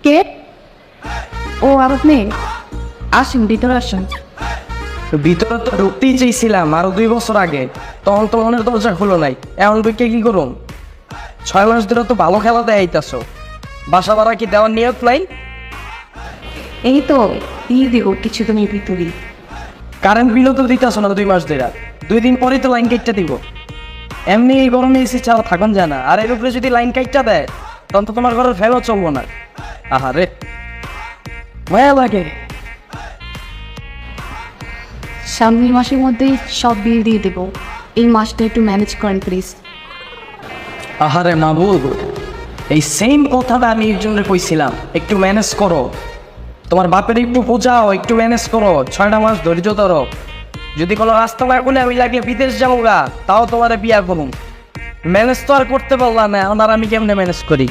কে? ও আপনি আসেন, ভিতরে আসেন। ভিতরে তো ঢুকতেই চেয়েছিলাম আরো 2 বছর আগে, তখন তো মনের দরজা খুলো নাই। এমন বইকে কি করুন? 6 মাস ধরে তো ভালো খেলা দেয়াইতাছো, বাসা ভাড়া কি দেওয়ার নিয়ত নাই? এই তো দিয়ে দিব কিছুদিনের ভিতরেই। কারেন্ট বিলও তো দিতেছো না 2 মাস ধরে, 2 দিন পরেই তো লাইন কাটটা দিব। এমনি এই গরমে এসি ছাড়া থাকুন যায় না, আর এর উপরে যদি লাইন কাটটা দেয় তখন তো তোমার ঘরের ফ্যানও চলবো না। আহারে মায়া লাগে। সামনের মাসের মধ্যেই সব বিল দিয়ে দেবো, এই মাসটা একটু ম্যানেজ করেন প্লিজ। আহারে মাহবুব, এই সেম কথাটা আমি একজনের কইছিলাম, একটু ম্যানেজ করো। তোমার বাপের একটু বোঝাও, একটু ম্যানেজ করো। 6টা মাস ধৈর্য ধরো। যদি কোনো রাস্তা না করলে আমি লাগলে বিদেশ যাবো গা, তাও তোমার বিয়া করুন। ম্যানেজ তো আর করতে পারলাম না, এখন আর আমি কেমনে ম্যানেজ করি?